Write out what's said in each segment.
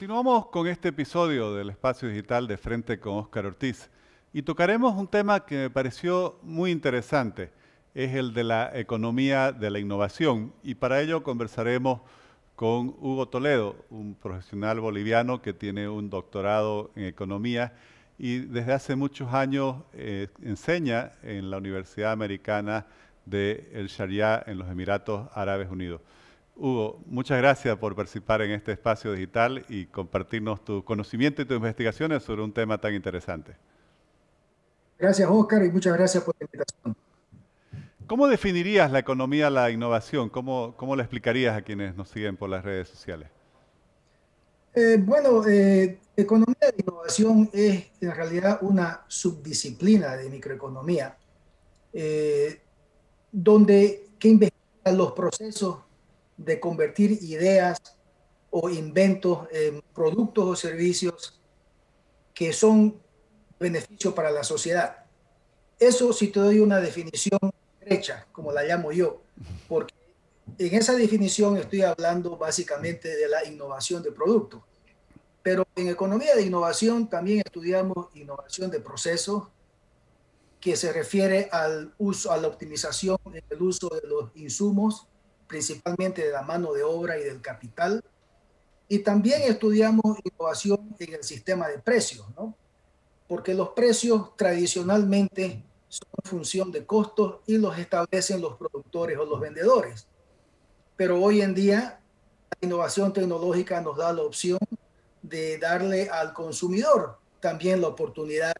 Continuamos con este episodio del Espacio Digital de Frente con Óscar Ortiz y tocaremos un tema que me pareció muy interesante, es el de la economía de la innovación, y para ello conversaremos con Hugo Toledo, un profesional boliviano que tiene un doctorado en economía y desde hace muchos años enseña en la Universidad Americana de El Sharia en los Emiratos Árabes Unidos. Hugo, muchas gracias por participar en este espacio digital y compartirnos tu conocimiento y tus investigaciones sobre un tema tan interesante. Gracias, Oscar, y muchas gracias por la invitación. ¿Cómo definirías la economía de la innovación? ¿Cómo la explicarías a quienes nos siguen por las redes sociales? Economía de innovación es en realidad una subdisciplina de microeconomía, eh, que investiga los procesos de convertir ideas o inventos en productos o servicios que son beneficio para la sociedad. Eso si te doy una definición derecha, como la llamo yo, porque en esa definición estoy hablando básicamente de la innovación de productos. Pero en economía de innovación también estudiamos innovación de procesos, que se refiere al uso, a la optimización en el uso de los insumos, principalmente de la mano de obra y del capital. Y también estudiamos innovación en el sistema de precios, ¿no? Porque los precios tradicionalmente son función de costos y los establecen los productores o los vendedores. Pero hoy en día la innovación tecnológica nos da la opción de darle al consumidor también la oportunidad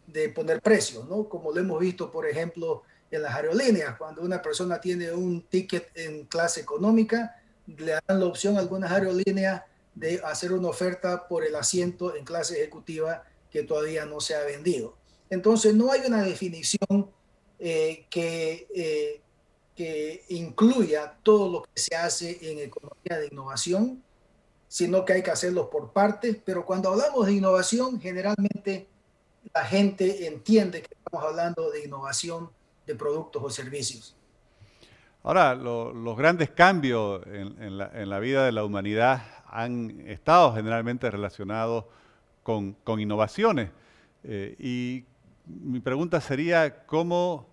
de poner precios, ¿no? Como lo hemos visto, por ejemplo, en las aerolíneas, cuando una persona tiene un ticket en clase económica, le dan la opción a algunas aerolíneas de hacer una oferta por el asiento en clase ejecutiva que todavía no se ha vendido. Entonces, no hay una definición que incluya todo lo que se hace en economía de innovación, sino que hay que hacerlo por partes, pero cuando hablamos de innovación, generalmente la gente entiende que estamos hablando de innovación de productos o servicios. Ahora, los grandes cambios en la vida de la humanidad han estado generalmente relacionados con innovaciones. Y mi pregunta sería, ¿cómo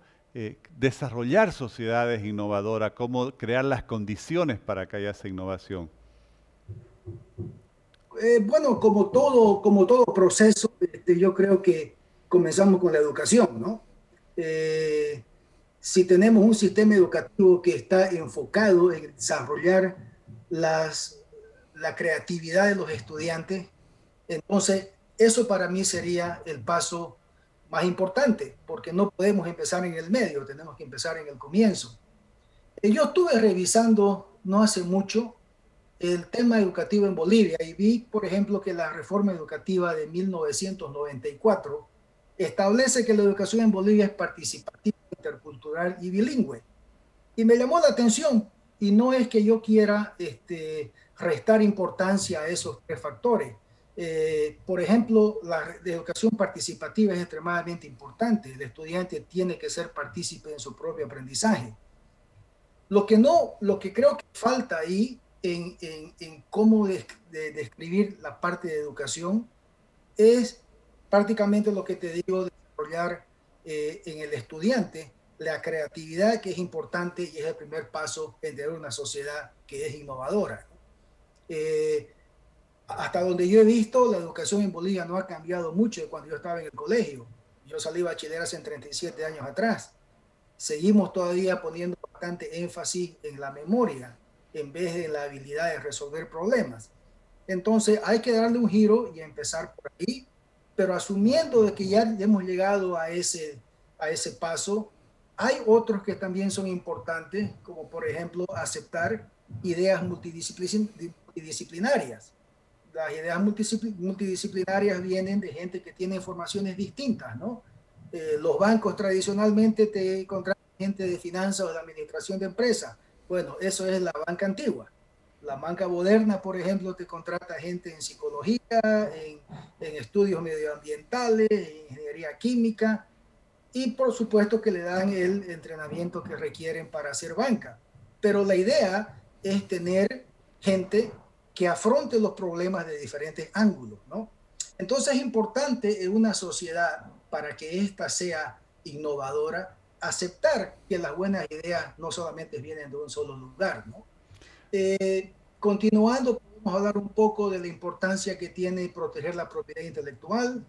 desarrollar sociedades innovadoras? ¿Cómo crear las condiciones para que haya esa innovación? Como todo proceso, yo creo que comenzamos con la educación, ¿no? Eh, si tenemos un sistema educativo que está enfocado en desarrollar las, la creatividad de los estudiantes, entonces eso para mí sería el paso más importante, porque no podemos empezar en el medio, tenemos que empezar en el comienzo. Yo estuve revisando no hace mucho el tema educativo en Bolivia y vi, por ejemplo, que la reforma educativa de 1994 establece que la educación en Bolivia es participativa, intercultural y bilingüe. Y me llamó la atención, y no es que yo quiera restar importancia a esos tres factores. Por ejemplo, la educación participativa es extremadamente importante. El estudiante tiene que ser partícipe en su propio aprendizaje. Lo que creo que falta ahí en cómo describir la parte de educación es prácticamente lo que te digo, desarrollar en el estudiante la creatividad, que es importante y es el primer paso en tener una sociedad que es innovadora. Eh, Hasta donde yo he visto, la educación en Bolivia no ha cambiado mucho de cuando yo estaba en el colegio. Yo salí bachiller hace 37 años atrás. Seguimos todavía poniendo bastante énfasis en la memoria en vez de la habilidad de resolver problemas. Entonces hay que darle un giro y empezar por ahí, pero asumiendo de que ya hemos llegado a ese paso, hay otros que también son importantes, como por ejemplo aceptar ideas multidisciplinarias. Las ideas multidisciplinarias vienen de gente que tiene formaciones distintas, ¿no? Los bancos tradicionalmente te contratan gente de finanzas o de administración de empresas. Bueno, eso es la banca antigua. La banca moderna, por ejemplo, te contrata gente en psicología, en estudios medioambientales, en ingeniería química, y por supuesto que le dan el entrenamiento que requieren para hacer banca. Pero la idea es tener gente que afronte los problemas de diferentes ángulos, ¿no? Entonces es importante en una sociedad, para que ésta sea innovadora, aceptar que las buenas ideas no solamente vienen de un solo lugar, ¿no? Continuando, podemos hablar un poco de la importancia que tiene proteger la propiedad intelectual,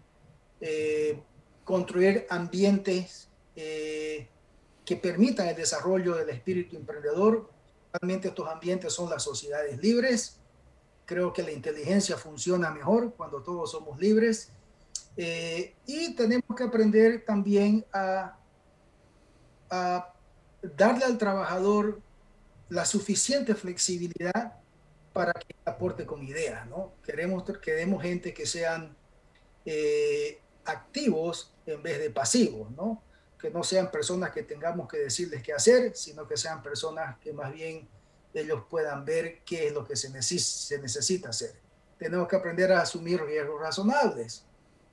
construir ambientes que permitan el desarrollo del espíritu emprendedor. Realmente estos ambientes son las sociedades libres. Creo que la inteligencia funciona mejor cuando todos somos libres. Y tenemos que aprender también a darle al trabajador la suficiente flexibilidad para que aporte con ideas, ¿no? Queremos gente que sean activos en vez de pasivos, ¿no? Que no sean personas que tengamos que decirles qué hacer, sino que sean personas que más bien ellos puedan ver qué es lo que se necesita hacer. Tenemos que aprender a asumir riesgos razonables.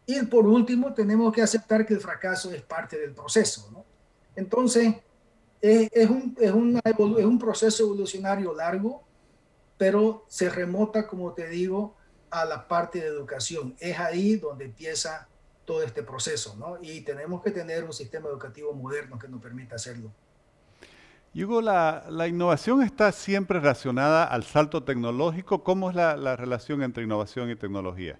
Y por último, tenemos que aceptar que el fracaso es parte del proceso, ¿no? Entonces, es un proceso evolucionario largo, pero se remota, como te digo, a la parte de educación. Es ahí donde empieza todo este proceso, ¿no? Y tenemos que tener un sistema educativo moderno que nos permita hacerlo. Y Hugo, la innovación está siempre relacionada al salto tecnológico. ¿Cómo es la relación entre innovación y tecnología?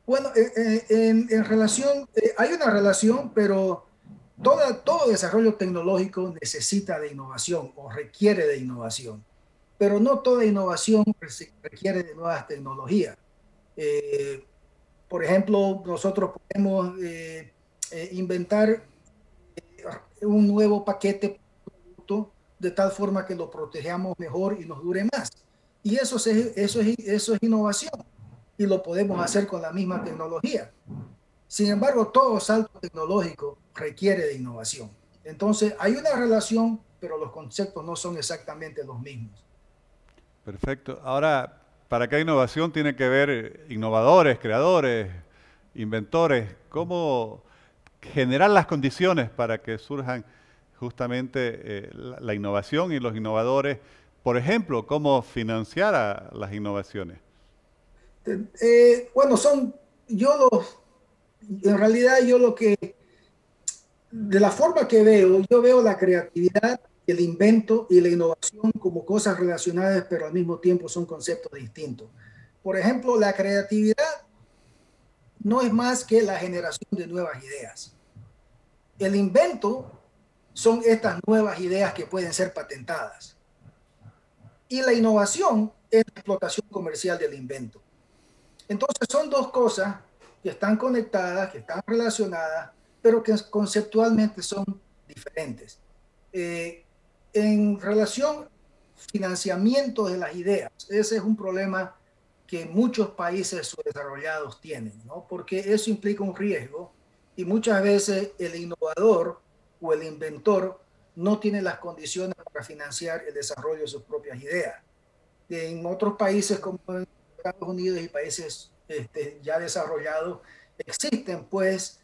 Bueno, en relación, hay una relación, pero todo desarrollo tecnológico necesita de innovación o requiere de innovación, pero no toda innovación requiere de nuevas tecnologías. Eh, por ejemplo, nosotros podemos inventar un nuevo paquete de tal forma que lo protejamos mejor y nos dure más. Y eso es innovación y lo podemos hacer con la misma tecnología. Sin embargo, todo salto tecnológico requiere de innovación. Entonces, hay una relación, pero los conceptos no son exactamente los mismos. Perfecto. Ahora, para cada innovación tiene que haber innovadores, creadores, inventores. ¿Cómo generar las condiciones para que surjan justamente la innovación y los innovadores? Por ejemplo, ¿cómo financiar a las innovaciones? Bueno, en realidad yo lo que, de la forma que yo veo la creatividad, el invento y la innovación como cosas relacionadas, pero al mismo tiempo son conceptos distintos. Por ejemplo, la creatividad no es más que la generación de nuevas ideas. El invento son estas nuevas ideas que pueden ser patentadas. Y la innovación es la explotación comercial del invento. Entonces son dos cosas que están conectadas, que están relacionadas, pero que conceptualmente son diferentes. En relación al financiamiento de las ideas, ese es un problema que muchos países subdesarrollados tienen, ¿no? Porque eso implica un riesgo y muchas veces el innovador o el inventor no tiene las condiciones para financiar el desarrollo de sus propias ideas. En otros países como en Estados Unidos y países ya desarrollados, existen pues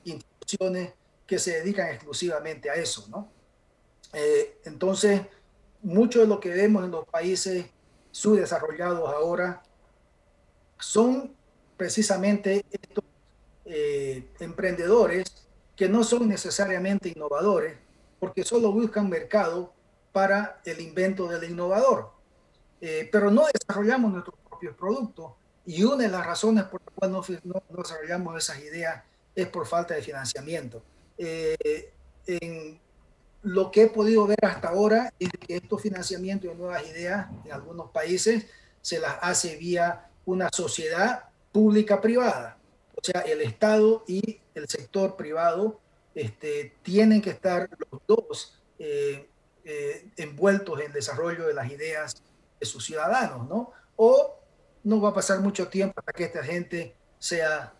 instituciones que se dedican exclusivamente a eso, ¿no? Entonces, mucho de lo que vemos en los países subdesarrollados ahora son precisamente estos emprendedores que no son necesariamente innovadores, porque solo buscan mercado para el invento del innovador. Pero no desarrollamos nuestros propios productos y una de las razones por las cuales no desarrollamos esas ideas es por falta de financiamiento. En lo que he podido ver hasta ahora es que estos financiamientos de nuevas ideas en algunos países se las hace vía una sociedad pública-privada. O sea, el Estado y el sector privado tienen que estar los dos envueltos en el desarrollo de las ideas de sus ciudadanos, ¿no? O no va a pasar mucho tiempo hasta que esta gente sea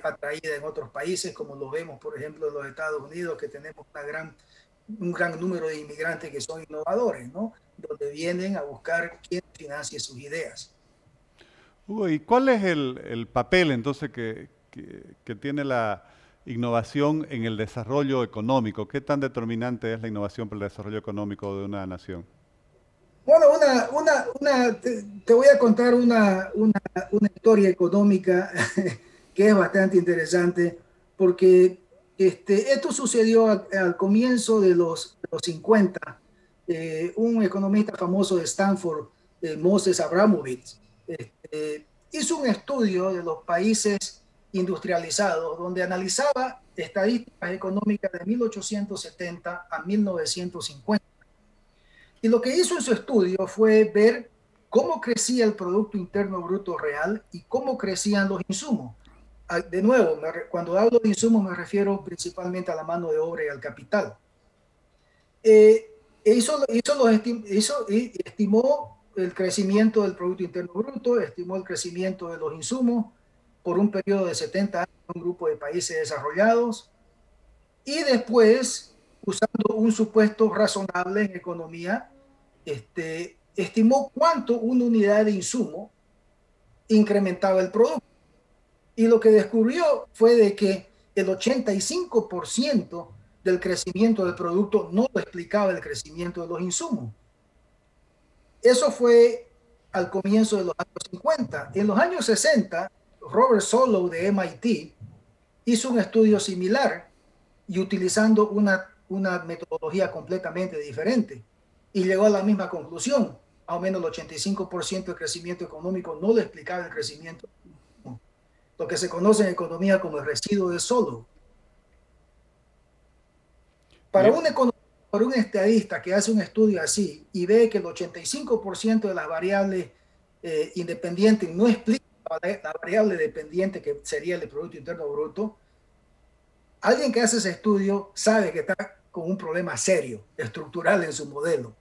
atraída en otros países, como lo vemos, por ejemplo, en los Estados Unidos, que tenemos un gran número de inmigrantes que son innovadores, ¿no? Donde vienen a buscar quién financie sus ideas. Hugo, ¿y cuál es el papel entonces que tiene la innovación en el desarrollo económico? ¿Qué tan determinante es la innovación para el desarrollo económico de una nación? Bueno, te voy a contar una historia económica que es bastante interesante porque esto sucedió al comienzo de los 50. Un economista famoso de Stanford, Moses Abramovich, hizo un estudio de los países industrializados donde analizaba estadísticas económicas de 1870 a 1950. Y lo que hizo en su estudio fue ver cómo crecía el Producto Interno Bruto real y cómo crecían los insumos. De nuevo, cuando hablo de insumos me refiero principalmente a la mano de obra y al capital. Estimó el crecimiento del Producto Interno Bruto, estimó el crecimiento de los insumos por un periodo de 70 años en un grupo de países desarrollados y después, usando un supuesto razonable en economía, estimó cuánto una unidad de insumo incrementaba el producto. Y lo que descubrió fue de que el 85% del crecimiento del producto no lo explicaba el crecimiento de los insumos. Eso fue al comienzo de los años 50. En los años 60, Robert Solow de MIT hizo un estudio similar y utilizando una metodología completamente diferente. Y llegó a la misma conclusión. Más o menos el 85% del crecimiento económico no le explicaba el crecimiento, lo que se conoce en economía como el residuo de Solow. Para un economista, para un estadista que hace un estudio así y ve que el 85% de las variables independientes no explica la variable dependiente que sería el Producto Interno Bruto, alguien que hace ese estudio sabe que está con un problema serio, estructural en su modelo.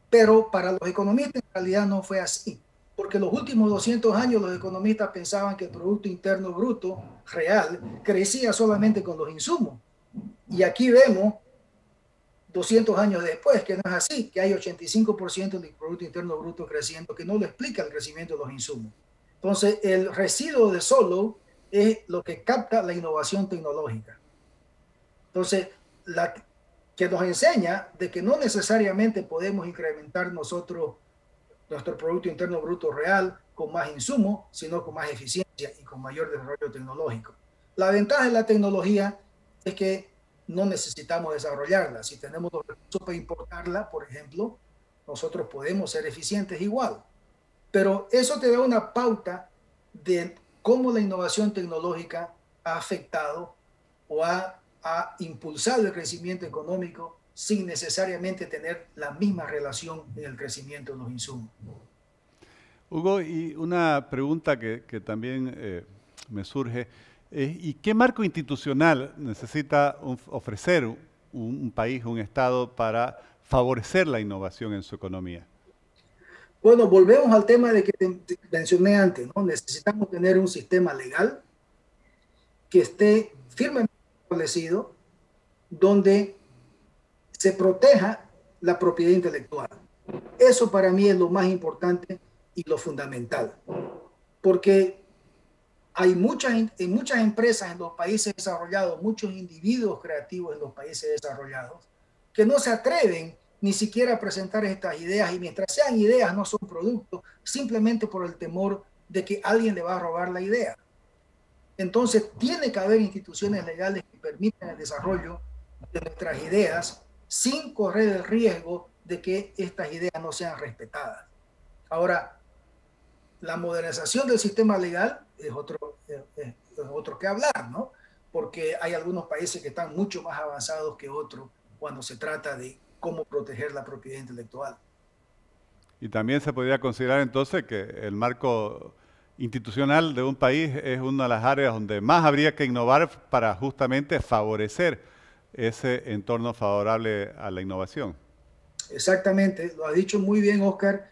Pero para los economistas en realidad no fue así, porque los últimos 200 años los economistas pensaban que el Producto Interno Bruto real crecía solamente con los insumos. Y aquí vemos 200 años después que no es así, que hay 85% del Producto Interno Bruto creciendo, que no lo explica el crecimiento de los insumos. Entonces, el residuo de Solow es lo que capta la innovación tecnológica. Entonces, que nos enseña de que no necesariamente podemos incrementar nosotros nuestro Producto Interno Bruto real con más insumos, sino con más eficiencia y con mayor desarrollo tecnológico. La ventaja de la tecnología es que no necesitamos desarrollarla. Si tenemos los recursos para importarla, por ejemplo, nosotros podemos ser eficientes igual. Pero eso te da una pauta de cómo la innovación tecnológica ha afectado o ha impulsado el crecimiento económico sin necesariamente tener la misma relación en el crecimiento de los insumos. Hugo, y una pregunta que también me surge, ¿y qué marco institucional necesita ofrecer un país, un Estado, para favorecer la innovación en su economía? Bueno, volvemos al tema de que te mencioné antes, ¿no? Necesitamos tener un sistema legal que esté firmemente establecido, donde se proteja la propiedad intelectual. Eso para mí es lo más importante y lo fundamental, porque hay en muchas empresas en los países desarrollados, muchos individuos creativos en los países desarrollados, que no se atreven ni siquiera a presentar estas ideas, y mientras sean ideas no son productos, simplemente por el temor de que alguien le va a robar la idea. Entonces tiene que haber instituciones legales que permitan el desarrollo de nuestras ideas sin correr el riesgo de que estas ideas no sean respetadas. Ahora, la modernización del sistema legal es otro que hablar, ¿no? Porque hay algunos países que están mucho más avanzados que otros cuando se trata de cómo proteger la propiedad intelectual. Y también se podría considerar entonces que el marco institucional de un país es una de las áreas donde más habría que innovar para justamente favorecer ese entorno favorable a la innovación. Exactamente, lo ha dicho muy bien Oscar.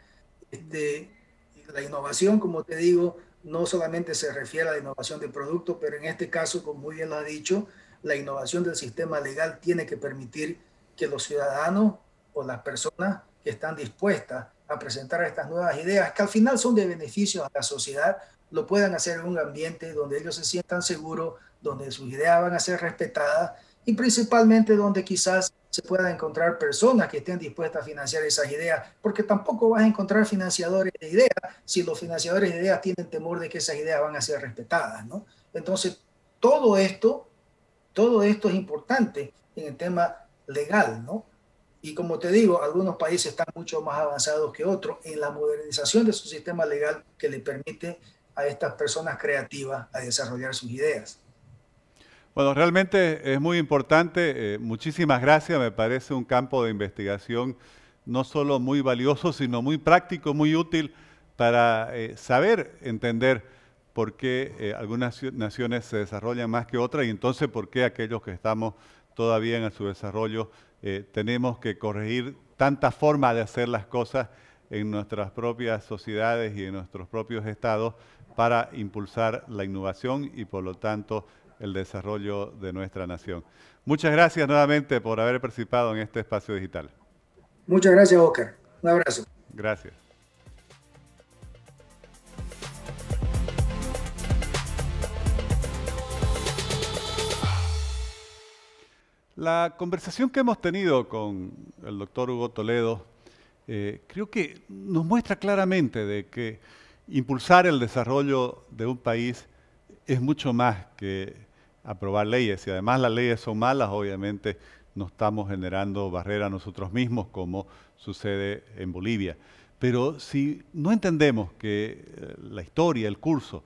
La innovación, como te digo, no solamente se refiere a la innovación de producto, pero en este caso, como muy bien lo ha dicho, la innovación del sistema legal tiene que permitir que los ciudadanos o las personas que están dispuestas a presentar estas nuevas ideas, que al final son de beneficio a la sociedad, lo puedan hacer en un ambiente donde ellos se sientan seguros, donde sus ideas van a ser respetadas y principalmente donde quizás se puedan encontrar personas que estén dispuestas a financiar esas ideas, porque tampoco vas a encontrar financiadores de ideas si los financiadores de ideas tienen temor de que esas ideas van a ser respetadas, ¿no? Entonces, todo esto es importante en el tema legal, ¿no? Y como te digo, algunos países están mucho más avanzados que otros en la modernización de su sistema legal que le permite a estas personas creativas a desarrollar sus ideas. Bueno, realmente es muy importante. Muchísimas gracias. Me parece un campo de investigación no solo muy valioso, sino muy práctico, muy útil para saber entender por qué algunas naciones se desarrollan más que otras y entonces por qué aquellos que estamos todavía en su desarrollo tenemos que corregir tantas formas de hacer las cosas en nuestras propias sociedades y en nuestros propios estados para impulsar la innovación y por lo tanto el desarrollo de nuestra nación. Muchas gracias nuevamente por haber participado en este espacio digital. Muchas gracias, Oscar. Un abrazo. Gracias. La conversación que hemos tenido con el doctor Hugo Toledo creo que nos muestra claramente de que impulsar el desarrollo de un país es mucho más que aprobar leyes. Si además las leyes son malas, obviamente no estamos generando barreras nosotros mismos como sucede en Bolivia. Pero si no entendemos que la historia, el curso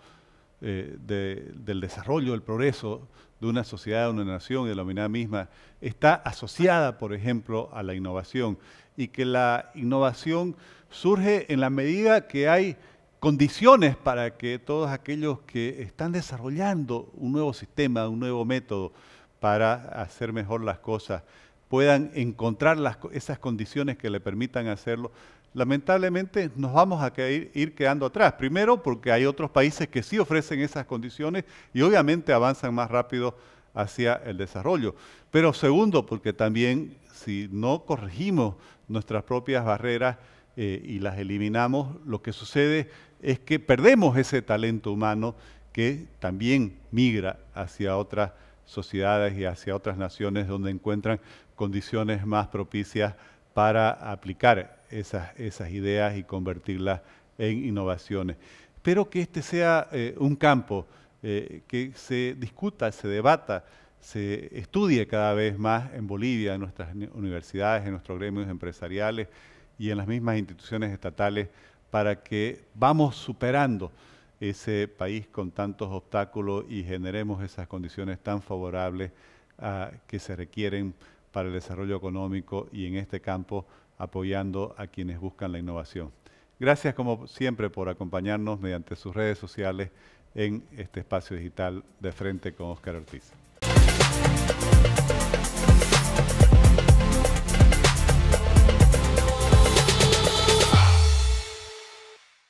del desarrollo, del progreso de una sociedad, de una nación y de la humanidad misma está asociada, por ejemplo, a la innovación y que la innovación surge en la medida que hay condiciones para que todos aquellos que están desarrollando un nuevo sistema, un nuevo método para hacer mejor las cosas, puedan encontrar esas condiciones que le permitan hacerlo, lamentablemente nos vamos a ir quedando atrás. Primero, porque hay otros países que sí ofrecen esas condiciones y obviamente avanzan más rápido hacia el desarrollo. Pero segundo, porque también si no corregimos nuestras propias barreras y las eliminamos, lo que sucede es que perdemos ese talento humano que también migra hacia otras sociedades y hacia otras naciones donde encuentran condiciones más propicias para aplicar esas ideas y convertirlas en innovaciones. Espero que este sea un campo que se discuta, se debata, se estudie cada vez más en Bolivia, en nuestras universidades, en nuestros gremios empresariales y en las mismas instituciones estatales para que vamos superando ese país con tantos obstáculos y generemos esas condiciones tan favorables que se requieren para el desarrollo económico y en este campo apoyando a quienes buscan la innovación. Gracias como siempre por acompañarnos mediante sus redes sociales en este espacio digital de Frente con Óscar Ortiz.